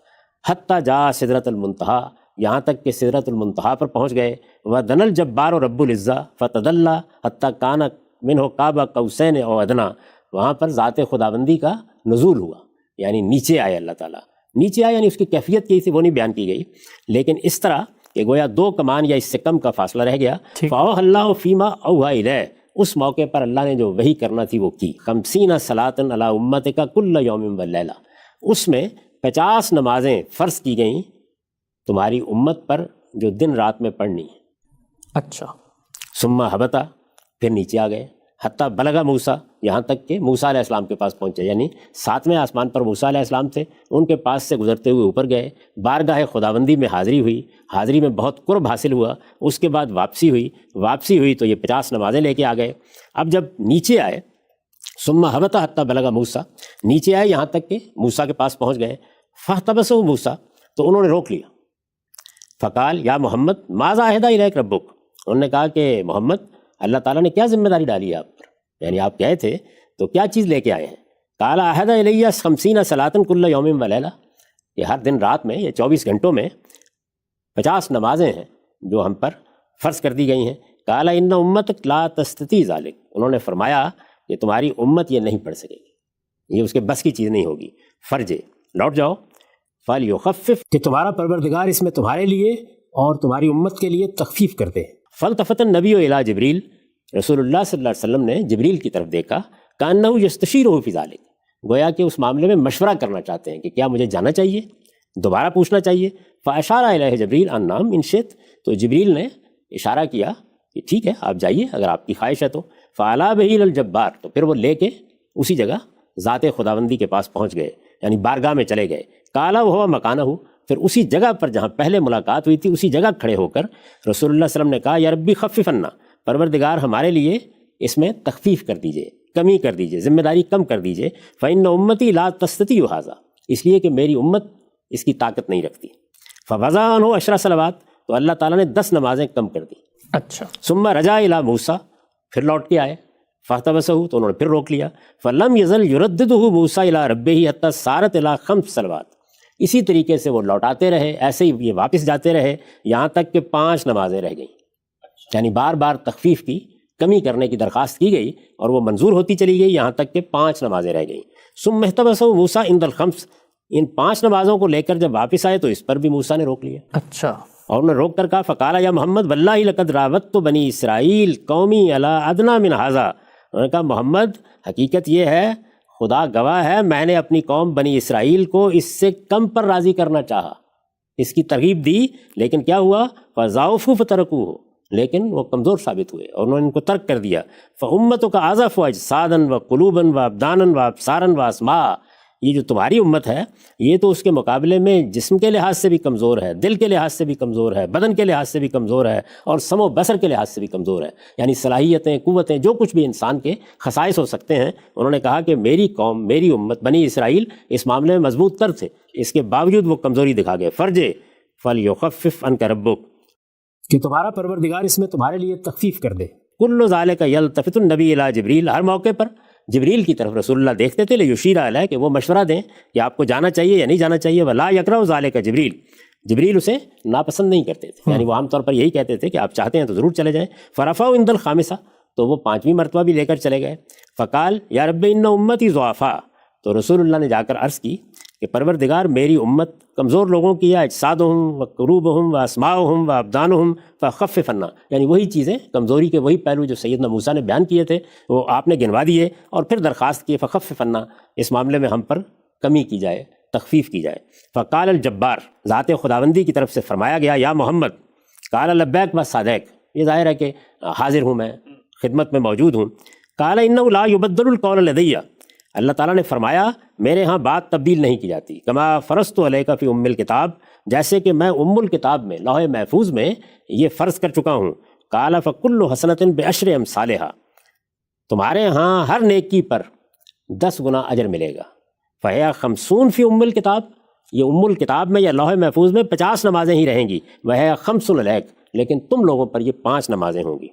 حتی جاء سدرۃ المنتہا، یہاں تک کہ سدرۃ المنتہا پر پہنچ گئے. ودن الجبار رب العزہ فتدلی حتی کان منہ قاب قوسین او ادنا، وہاں پر ذات خداوندی کا نزول ہوا، یعنی نیچے آئے اللہ تعالیٰ. نیچے آئے یعنی اس کی کیفیت کی تھی وہ نہیں بیان کی گئی، لیکن اس طرح کہ گویا 2 کمان یا اس سے کم کا فاصلہ رہ گیا. فاوحی اللہ فیما اوحی الیہ، اس موقع پر اللہ نے جو وحی کرنا تھی وہ کی. 50 صلاۃ علی امتک کل یوم ولیلہ، اس میں 50 نمازیں فرض کی گئیں تمہاری امت پر جو دن رات میں پڑھنی ہے. اچھا. ثم ہبطا، پھر نیچے آ گئے. حتیٰ بلغ موسیٰ، یہاں تک کہ موسیٰ علیہ السلام کے پاس پہنچے، یعنی 7ویں آسمان پر موسیٰ علیہ السلام تھے، ان کے پاس سے گزرتے ہوئے اوپر گئے. بارگاہ خداوندی میں حاضری ہوئی، حاضری میں بہت قرب حاصل ہوا. اس کے بعد واپسی ہوئی تو یہ 50 نمازیں لے کے آ گئے. اب جب نیچے آئے ثم ہبط حتیٰ بلغ موسیٰ، نیچے آئے یہاں تک کہ موسیٰ کے پاس پہنچ گئے. فاحتبسہ موسیٰ، تو انہوں نے روک لیا. فقال یا محمد ماذا عہد الیک ربک، انہوں نے کہا کہ محمد اللہ تعالیٰ نے کیا ذمہ داری ڈالی ہے آپ پر، یعنی آپ گئے تھے تو کیا چیز لے کے آئے ہیں. قال عہد الیہ 50 صلاۃ کل یوم ولیلہ، یہ ہر دن رات میں، یہ 24 گھنٹوں میں 50 نمازیں ہیں جو ہم پر فرض کر دی گئی ہیں. قال ان امتک لا تستطیع ذلک، انہوں نے فرمایا کہ تمہاری امت یہ نہیں پڑھ سکے گی، یہ اس کے بس کی چیز نہیں ہوگی. فرجے، لوٹ جاؤ. فلیخفف، کہ تمہارا پروردگار اس میں تمہارے لیے اور تمہاری امت کے لیے تخفیف کر دے. فالتفت النبی الی جبریل، رسول اللہ صلی اللہ علیہ وسلم نے جبریل کی طرف دیکھا. کانہ یستشیرہ فی ذلک، گویا کہ اس معاملے میں مشورہ کرنا چاہتے ہیں کہ کیا مجھے جانا چاہیے، دوبارہ پوچھنا چاہیے. فاشار الیہ جبریل ان نام ان شئت، تو جبریل نے اشارہ کیا کہ ٹھیک ہے آپ جائیے اگر آپ کی خواہش ہے تو. فعلا بہی الجبار، تو پھر وہ لے کے اسی جگہ ذات خداوندی کے پاس پہنچ گئے، یعنی بارگاہ میں چلے گئے. کالا وہ مکانہ، پھر اسی جگہ پر جہاں پہلے ملاقات ہوئی تھی اسی جگہ کھڑے ہو کر رسول اللہ صلی اللہ علیہ وسلم نے کہا یا ربی خفف عنا، پروردگار ہمارے لیے اس میں تخفیف کر دیجئے، کمی کر دیجئے، ذمہ داری کم کر دیجئے. فإن امتی لا تستطیع ھذا، اس لیے کہ میری امت اس کی طاقت نہیں رکھتی. فوضع عنہ 10 صلوات، تو اللہ تعالیٰ نے 10 نمازیں کم کر دی. اچھا. ثم رجع الی موسیٰ، پھر لوٹ کے آئے. فاحتبسہ، تو انہوں نے پھر روک لیا. فلم یزل یرددہ موسیٰ الی ربہ حتی صارت الی 5 صلوات، اسی طریقے سے وہ لوٹاتے رہے، ایسے ہی یہ واپس جاتے رہے یہاں تک کہ 5 نمازیں رہ گئیں. یعنی بار بار تخفیف کی، کمی کرنے کی درخواست کی گئی اور وہ منظور ہوتی چلی گئی یہاں تک کہ 5 نمازیں رہ گئیں. ثم احتبسہ موسیٰ عند الخمس، ان 5 نمازوں کو لے کر جب واپس آئے تو اس پر بھی موسیٰ نے روک لیا. اچھا. اور انہوں نے روک کر کہا فقال یا محمد واللہ لقد راودت بنی اسرائیل قومی علی ادنی من ھذا، انہوں نے کہا محمد حقیقت یہ ہے، خدا گواہ ہے، میں نے اپنی قوم بنی اسرائیل کو اس سے کم پر راضی کرنا چاہا، اس کی ترغیب دی، لیکن کیا ہوا، فضعفوا فترکوہ، لیکن وہ کمزور ثابت ہوئے اور انہوں نے ان کو ترک کر دیا. فَأُمَّتُكَ أَضْعَفُ أَجْسَادًا وَقُلُوبًا وَأَبْدَانًا وَأَبْصَارًا وَأَسْمَاعًا. یہ جو تمہاری امت ہے یہ تو اس کے مقابلے میں جسم کے لحاظ سے بھی کمزور ہے، دل کے لحاظ سے بھی کمزور ہے، بدن کے لحاظ سے بھی کمزور ہے، اور سمع و بصر کے لحاظ سے بھی کمزور ہے. یعنی صلاحیتیں، قوتیں، جو کچھ بھی انسان کے خصائص ہو سکتے ہیں. انہوں نے کہا کہ میری قوم، میری امت بنی اسرائیل اس معاملے میں مضبوط تر تھے، اس کے باوجود وہ کمزوری دکھا گئے. فرجے فَلْيُخَفِّفْ عَنْكَ رَبُّكَ، کہ تمہارا پروردگار اس میں تمہارے لیے تخفیف کر دے. کل ذالک یلتفت النبی الی جبریل، ہر موقع پر جبریل کی طرف رسول اللہ دیکھتے تھے لیشیر علیہ، کہ وہ مشورہ دیں کہ آپ کو جانا چاہیے یا نہیں جانا چاہیے. ولا یکرہ ذالک جبریل، جبریل اسے ناپسند نہیں کرتے تھے، یعنی وہ عام طور پر یہی کہتے تھے کہ آپ چاہتے ہیں تو ضرور چلے جائیں. فرفعوا عند الخامسہ، تو وہ 5ویں مرتبہ بھی لے کر چلے گئے. فقال یا رب ان امتی ضعفاء، تو رسول اللہ نے جا کر عرض کی کہ پروردگار میری امت کمزور لوگوں کی ہے، اجسادہم و قلوبہم و اسماعہم و ابدانہم فخفف عنا، یعنی وہی چیزیں، کمزوری کے وہی پہلو جو سیدنا موسیٰ نے بیان کیے تھے وہ آپ نے گنوا دیے، اور پھر درخواست کی فخفف عنا، اس معاملے میں ہم پر کمی کی جائے، تخفیف کی جائے. فقال الجبار، ذات خداوندی کی طرف سے فرمایا گیا یا محمد. قال لبیک و صادق، یہ ظاہر ہے کہ حاضر ہوں، میں خدمت میں موجود ہوں. قال انہ لا یبدل القول لدی، اللہ تعالیٰ نے فرمایا میرے ہاں بات تبدیل نہیں کی جاتی. کما فرضت علیک فی ام الکتاب، جیسے کہ میں ام الکتاب میں، لوح محفوظ میں یہ فرض کر چکا ہوں. قال فکل حسنۃ بعشر امثالھا، تمہارے ہاں ہر نیکی پر 10 گنا اجر ملے گا. فہی 50 فی ام الکتاب، یہ ام الکتاب میں یا لوح محفوظ میں 50 نمازیں ہی رہیں گی. وہی 5 علیک، لیکن تم لوگوں پر یہ 5 نمازیں ہوں گی.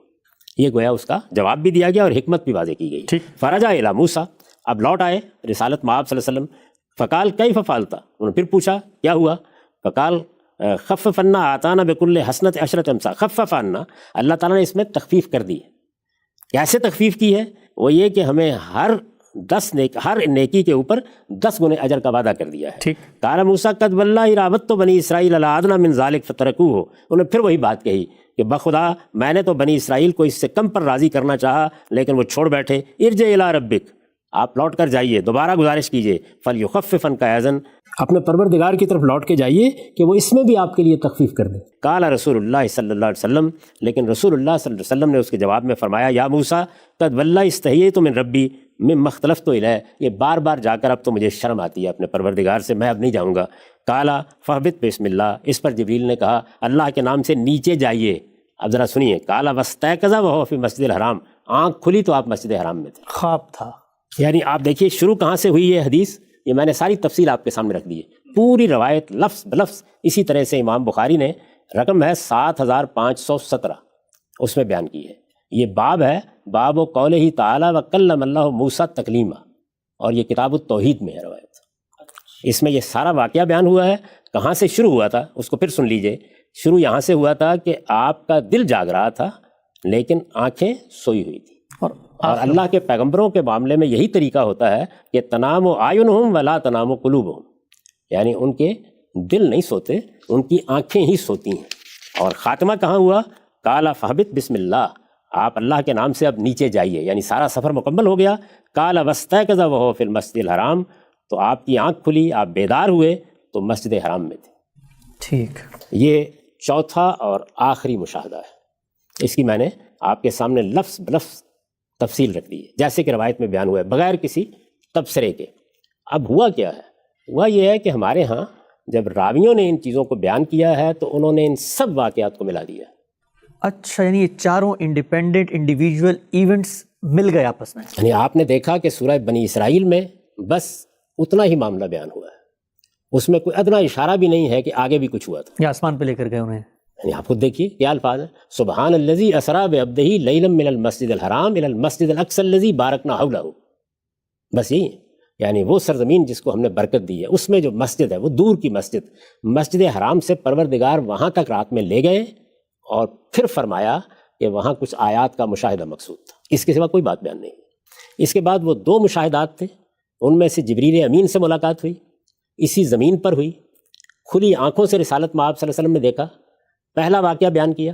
یہ گویا اس کا جواب بھی دیا گیا اور حکمت بھی واضح کی گئی. فرجع الی موسیٰ، اب لوٹ آئے رسالت مآب صلی اللہ علیہ وسلم. فقال کیف فعلت، انہوں نے پھر پوچھا کیا ہوا. فقال خفف عنا آتانا بکل حسنۃ عشرۃ امثال، خفف عنا، اللہ تعالیٰ نے اس میں تخفیف کر دی ہے. کیسے تخفیف کی ہے؟ وہ یہ کہ ہمیں ہر نیکی کے اوپر 10 گنے اجر کا وعدہ کر دیا ہے. قال موسیٰ قد واللہ راودت بنی اسرائیل علی ادنی من ذلک فترکوہ، انہوں نے پھر وہی بات کہی کہ بخدا میں نے تو بنی اسرائیل کو اس سے کم پر راضی کرنا چاہا لیکن وہ چھوڑ بیٹھے. ارجع الی ربک، آپ لوٹ کر جائیے، دوبارہ گزارش کیجیے. فلیخفف عنک اذن، اپنے پروردگار کی طرف لوٹ کے جائیے کہ وہ اس میں بھی آپ کے لیے تخفیف کر دے. قال رسول اللہ صلی اللہ علیہ وسلم، لیکن رسول اللہ صلی اللہ علیہ وسلم نے اس کے جواب میں فرمایا یا موسیٰ قد واللہ استحییت من ربی مما اختلفت الیہ، یہ بار بار جا کر اب تو مجھے شرم آتی ہے اپنے پروردگار سے، میں اب نہیں جاؤں گا. قال فاہبط بسم اللہ، اس پر جبریل نے کہا اللہ کے نام سے نیچے جائیے. اب ذرا سنیے. قال واستيقظ وهو فی مسجد الحرام، آنکھ کھلی تو آپ مسجد حرام میں تھے. خواب تھا. یعنی آپ دیکھیے شروع کہاں سے ہوئی یہ حدیث، یہ میں نے ساری تفصیل آپ کے سامنے رکھ دی ہے، پوری روایت لفظ بلفظ اسی طرح سے امام بخاری نے، رقم ہے 7517، اس میں بیان کی ہے. یہ باب ہے، باب و قولہ تعالی وکلم اللہ موسیٰ تکلیما، اور یہ کتاب التوحید میں ہے روایت. اس میں یہ سارا واقعہ بیان ہوا ہے. کہاں سے شروع ہوا تھا اس کو پھر سن لیجئے. شروع یہاں سے ہوا تھا کہ آپ کا دل جاگ رہا تھا لیکن آنکھیں سوئی ہوئی تھی. اور اللہ کے پیغمبروں کے معاملے میں یہی طریقہ ہوتا ہے کہ تنام اعینہم ولا تنام قلوبہم، یعنی ان کے دل نہیں سوتے، ان کی آنکھیں ہی سوتی ہیں. اور خاتمہ کہاں ہوا؟ قال فاہبط بسم اللہ، آپ اللہ کے نام سے اب نیچے جائیے، یعنی سارا سفر مکمل ہو گیا. قال واستيقظ وهو فی المسجد الحرام، تو آپ کی آنکھ کھلی، آپ بیدار ہوئے تو مسجد حرام میں تھے. ٹھیک، یہ چوتھا اور آخری مشاہدہ ہے. اس کی میں نے آپ کے سامنے لفظ بلفظ تفصیل رکھ دی ہے جیسے کہ روایت میں بیان ہوا ہے، بغیر کسی تبصرے کے. اب ہوا کیا ہے؟ ہوا یہ ہے کہ ہمارے ہاں جب راویوں نے ان چیزوں کو بیان کیا ہے تو انہوں نے ان سب واقعات کو ملا دیا. اچھا، یعنی یہ چاروں انڈیپینڈنٹ انڈیویجول ایونٹس مل گئے آپس میں. یعنی آپ نے دیکھا کہ سورہ بنی اسرائیل میں بس اتنا ہی معاملہ بیان ہوا ہے، اس میں کوئی ادنا اشارہ بھی نہیں ہے کہ آگے بھی کچھ ہوا تھا. یہ آسمان پہ لے کر گئے انہیں. یعنی آپ خود دیکھیے کیا الفاظ ہیں، سبحان الذی اسری بعبدہ لیلا من المسجد الحرام الی المسجد الاقصی الذی بارکنا حولہ. بس یہی ہے، یعنی وہ سرزمین جس کو ہم نے برکت دی ہے، اس میں جو مسجد ہے وہ دور کی مسجد حرام سے پروردگار وہاں تک رات میں لے گئے اور پھر فرمایا کہ وہاں کچھ آیات کا مشاہدہ مقصود تھا، اس کے سوا کوئی بات بیان نہیں. اس کے بعد وہ 2 مشاہدات تھے، ان میں سے جبریل امین سے ملاقات ہوئی، اسی زمین پر ہوئی، کھلی آنکھوں سے رسالت مآب صلی اللہ علیہ وسلم نے دیکھا. پہلا واقعہ بیان کیا،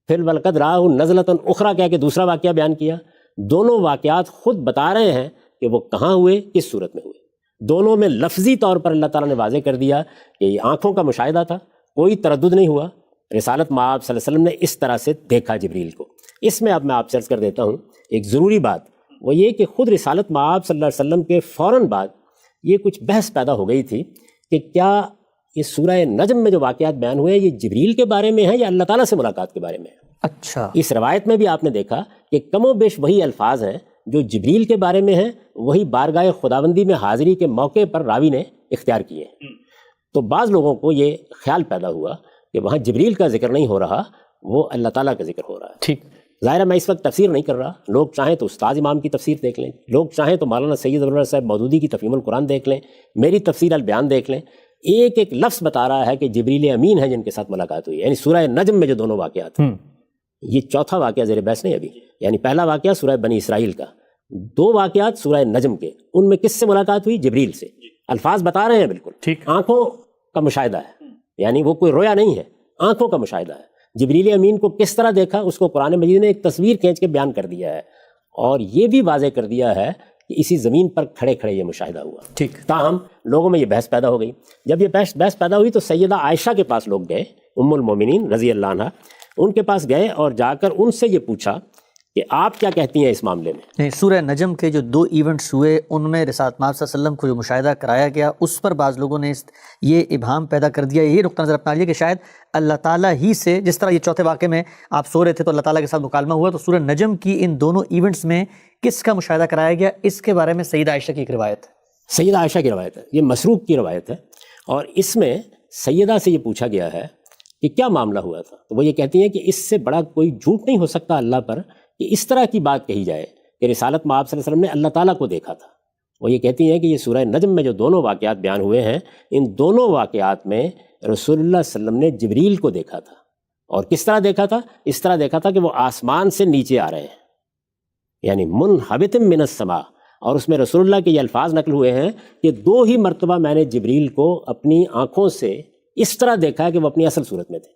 پھر وَلَقَدْ رَآهُ نَزْلَةً اُخْرَىٰ کہہ کے دوسرا واقعہ بیان کیا. دونوں واقعات خود بتا رہے ہیں کہ وہ کہاں ہوئے، کس صورت میں ہوئے. دونوں میں لفظی طور پر اللہ تعالیٰ نے واضح کر دیا کہ یہ آنکھوں کا مشاہدہ تھا، کوئی تردد نہیں ہوا. رسالت مآب صلی اللہ علیہ وسلم نے اس طرح سے دیکھا جبریل کو. اس میں اب میں آپ سے عرض کر دیتا ہوں ایک ضروری بات، وہ یہ کہ خود رسالت مآب صلی اللہ علیہ وسلم کے فوراً بعد یہ کچھ بحث پیدا ہو گئی تھی کہ کیا یہ سورہ نجم میں جو واقعات بیان ہوئے یہ جبریل کے بارے میں ہیں یا اللہ تعالیٰ سے ملاقات کے بارے میں ہیں. اچھا، اس روایت میں بھی آپ نے دیکھا کہ کم و بیش وہی الفاظ ہیں جو جبریل کے بارے میں ہیں، وہی بارگاہ خداوندی میں حاضری کے موقع پر راوی نے اختیار کیے ہیں. تو بعض لوگوں کو یہ خیال پیدا ہوا کہ وہاں جبریل کا ذکر نہیں ہو رہا، وہ اللہ تعالیٰ کا ذکر ہو رہا ہے. ٹھیک، ظاہر ہے میں اس وقت تفسیر نہیں کر رہا، لوگ چاہیں تو استاد امام کی تفسیر دیکھ لیں، لوگ چاہیں تو مولانا سید ابوالفضل صاحب مودودی کی تفہیم القرآن دیکھ لیں، میری تفسیر البیان دیکھ لیں. ایک ایک لفظ بتا رہا ہے کہ جبریل امین ہے جن کے ساتھ ملاقات ہوئی. یعنی سورہ نجم میں جو دونوں واقعات ہیں، یہ چوتھا واقعہ زیر بحث نہیں ابھی. یعنی پہلا واقعہ سورہ بنی اسرائیل کا، 2 واقعات سورہ نجم کے، ان میں کس سے ملاقات ہوئی؟ جبریل سے. الفاظ بتا رہے ہیں بالکل، ٹھیک، آنکھوں کا مشاہدہ ہے، یعنی وہ کوئی رویا نہیں ہے، آنکھوں کا مشاہدہ ہے. جبریل امین کو کس طرح دیکھا اس کو قرآن مجید نے ایک تصویر کھینچ کے بیان کر دیا ہے، اور یہ بھی واضح کر دیا ہے کہ اسی زمین پر کھڑے کھڑے یہ مشاہدہ ہوا. ٹھیک، تاہم لوگوں میں یہ بحث پیدا ہو گئی. جب یہ بحث پیدا ہوئی تو سیدہ عائشہ کے پاس لوگ گئے، ام المومنین رضی اللہ عنہ، ان کے پاس گئے اور جا کر ان سے یہ پوچھا کہ آپ کیا کہتی ہیں اس معاملے میں. نہیں، سورہ نجم کے جو 2 ایونٹس ہوئے ان میں رسالت مآب صلی اللہ علیہ وسلم کو جو مشاہدہ کرایا گیا اس پر بعض لوگوں نے یہ ابہام پیدا کر دیا، یہ نقطہ نظر اپنا لیا کہ شاید اللہ تعالیٰ ہی سے، جس طرح یہ چوتھے واقعے میں آپ سو رہے تھے تو اللہ تعالیٰ کے ساتھ مکالمہ ہوا، تو سورہ نجم کی ان دونوں ایونٹس میں کس کا مشاہدہ کرایا گیا، اس کے بارے میں سیدہ عائشہ کی ایک روایت ہے. سیدہ عائشہ کی روایت ہے، یہ مسروق کی روایت ہے، اور اس میں سیدہ سے یہ پوچھا گیا ہے کہ کیا معاملہ ہوا تھا. تو وہ یہ کہتی ہیں کہ اس سے بڑا کوئی جھوٹ نہیں ہو سکتا اللہ پر کہ اس طرح کی بات کہی جائے کہ رسالت مآب صلی اللہ علیہ وسلم نے اللہ تعالیٰ کو دیکھا تھا. وہ یہ کہتی ہیں کہ یہ سورہ نجم میں جو دونوں واقعات بیان ہوئے ہیں، ان دونوں واقعات میں رسول اللہ صلی اللہ علیہ وسلم نے جبریل کو دیکھا تھا. اور کس طرح دیکھا تھا؟ اس طرح دیکھا تھا کہ وہ آسمان سے نیچے آ رہے ہیں، یعنی منحبت من السماء. اور اس میں رسول اللہ کے یہ الفاظ نقل ہوئے ہیں کہ 2 ہی مرتبہ میں نے جبریل کو اپنی آنکھوں سے اس طرح دیکھا کہ وہ اپنی اصل صورت میں تھے.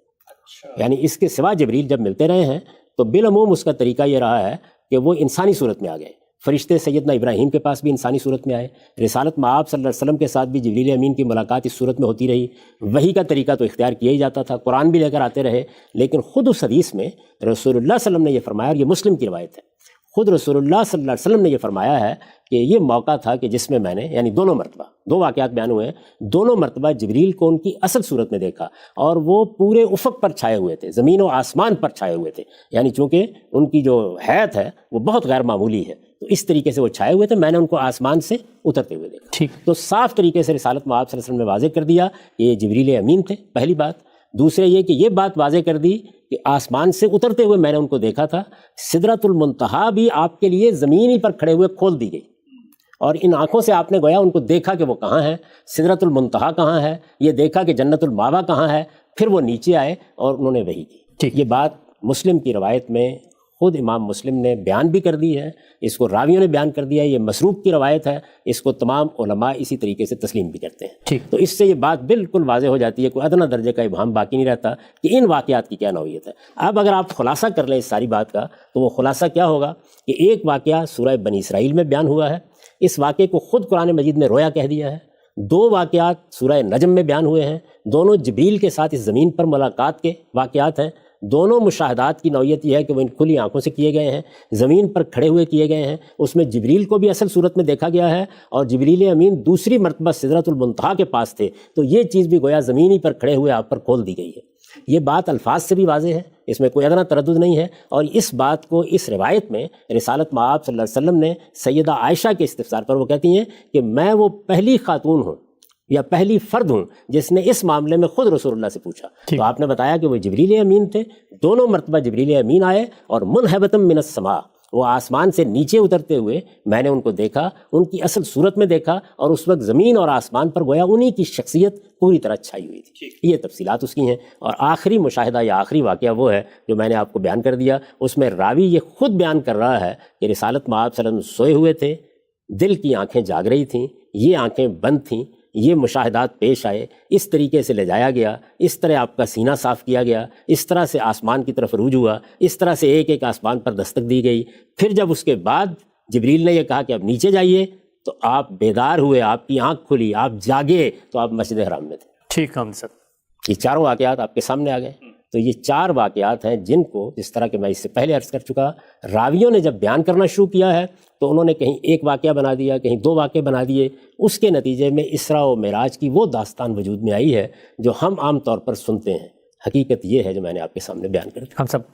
یعنی اس کے سوا جبریل جب ملتے رہے ہیں تو بالعموم اس کا طریقہ یہ رہا ہے کہ وہ انسانی صورت میں آ گئے. فرشتے سیدنا ابراہیم کے پاس بھی انسانی صورت میں آئے، رسالت مآب صلی اللہ علیہ وسلم کے ساتھ بھی جبریل امین کی ملاقات اس صورت میں ہوتی رہی. وحی کا طریقہ تو اختیار کیا ہی جاتا تھا، قرآن بھی لے کر آتے رہے. لیکن خود اس حدیث میں رسول اللہ صلی اللہ علیہ وسلم نے یہ فرمایا، اور یہ مسلم کی روایت ہے، خود رسول اللہ صلی اللہ علیہ وسلم نے یہ فرمایا ہے کہ یہ موقع تھا کہ جس میں میں نے، یعنی دونوں مرتبہ 2 واقعات بیان ہوئے ہیں، دونوں مرتبہ جبریل کو ان کی اصل صورت میں دیکھا، اور وہ پورے افق پر چھائے ہوئے تھے، زمین و آسمان پر چھائے ہوئے تھے. یعنی چونکہ ان کی جو حیت ہے وہ بہت غیر معمولی ہے، تو اس طریقے سے وہ چھائے ہوئے تھے، میں نے ان کو آسمان سے اترتے ہوئے دیکھا. ٹھیک، تو صاف طریقے سے رسالت مآب صلی اللہ علیہ وسلم نے واضح کر دیا کہ یہ جبریل امین تھے، پہلی بات. دوسرے یہ کہ یہ بات واضح کر دی کہ آسمان سے اترتے ہوئے میں نے ان کو دیکھا تھا. سدرۃ المنتہا بھی آپ کے لیے زمین ہی پر کھڑے ہوئے کھول دی گئی، اور ان آنکھوں سے آپ نے گویا ان کو دیکھا کہ وہ کہاں ہے، سدرۃ المنتہا کہاں ہے، یہ دیکھا کہ جنت الماوا کہاں ہے. پھر وہ نیچے آئے اور انہوں نے وحی کی. ٹھیک، یہ بات مسلم کی روایت میں خود امام مسلم نے بیان بھی کر دی ہے، اس کو راویوں نے بیان کر دیا ہے. یہ مسروق کی روایت ہے، اس کو تمام علماء اسی طریقے سے تسلیم بھی کرتے ہیں. ٹھیک، تو اس سے یہ بات بالکل واضح ہو جاتی ہے، کوئی ادنیٰ درجے کا ابہام باقی نہیں رہتا کہ ان واقعات کی کیا نوعیت ہے. اب اگر آپ خلاصہ کر لیں اس ساری بات کا تو وہ خلاصہ کیا ہوگا کہ ایک واقعہ سورہ بنی اسرائیل میں بیان ہوا ہے، اس واقعے کو خود قرآن مجید نے رویا کہہ دیا ہے. 2 واقعات سورہ نجم میں بیان ہوئے ہیں، دونوں جبریل کے ساتھ اس زمین پر ملاقات کے واقعات ہیں. دونوں مشاہدات کی نوعیت یہ ہے کہ وہ ان کھلی آنکھوں سے کیے گئے ہیں، زمین پر کھڑے ہوئے کیے گئے ہیں. اس میں جبریل کو بھی اصل صورت میں دیکھا گیا ہے، اور جبریل امین دوسری مرتبہ سدرۃ المنتہا کے پاس تھے، تو یہ چیز بھی گویا زمینی پر کھڑے ہوئے آپ پر کھول دی گئی ہے. یہ بات الفاظ سے بھی واضح ہے، اس میں کوئی ادنیٰ تردد نہیں ہے. اور اس بات کو اس روایت میں رسالت مآب صلی اللہ علیہ وسلم نے سیدہ عائشہ کے استفسار پر وہ کہتی ہیں کہ میں وہ پہلی خاتون ہوں یا پہلی فرد ہوں جس نے اس معاملے میں خود رسول اللہ سے پوچھا. تو آپ نے بتایا کہ وہ جبریل امین تھے، دونوں مرتبہ جبریل امین آئے، اور منحبتم من السماء، وہ آسمان سے نیچے اترتے ہوئے میں نے ان کو دیکھا، ان کی اصل صورت میں دیکھا، اور اس وقت زمین اور آسمان پر گویا انہی کی شخصیت پوری طرح چھائی ہوئی تھی. یہ تفصیلات اس کی ہیں. اور آخری مشاہدہ یا آخری واقعہ وہ ہے جو میں نے آپ کو بیان کر دیا. اس میں راوی یہ خود بیان کر رہا ہے کہ رسالت مآب صلی اللہ علیہ وسلم سوئے ہوئے تھے، دل کی آنکھیں جاگ رہی تھیں، یہ آنکھیں بند تھیں، یہ مشاہدات پیش آئے، اس طریقے سے لے جایا گیا، اس طرح آپ کا سینہ صاف کیا گیا، اس طرح سے آسمان کی طرف عروج ہوا، اس طرح سے ایک ایک آسمان پر دستک دی گئی. پھر جب اس کے بعد جبریل نے یہ کہا کہ اب نیچے جائیے، تو آپ بیدار ہوئے، آپ کی آنکھ کھلی، آپ جاگے، تو آپ مسجد حرام میں تھے. ٹھیک ہم سر، یہ چاروں واقعات آپ کے سامنے آ گئے. تو یہ 4 واقعات ہیں جن کو، جس طرح کہ میں اس سے پہلے عرض کر چکا، راویوں نے جب بیان کرنا شروع کیا ہے تو انہوں نے کہیں ایک واقعہ بنا دیا، کہیں 2 واقعے بنا دیے، اس کے نتیجے میں اسراء و معراج کی وہ داستان وجود میں آئی ہے جو ہم عام طور پر سنتے ہیں۔ حقیقت یہ ہے جو میں نے آپ کے سامنے بیان کر دی۔ ہم سب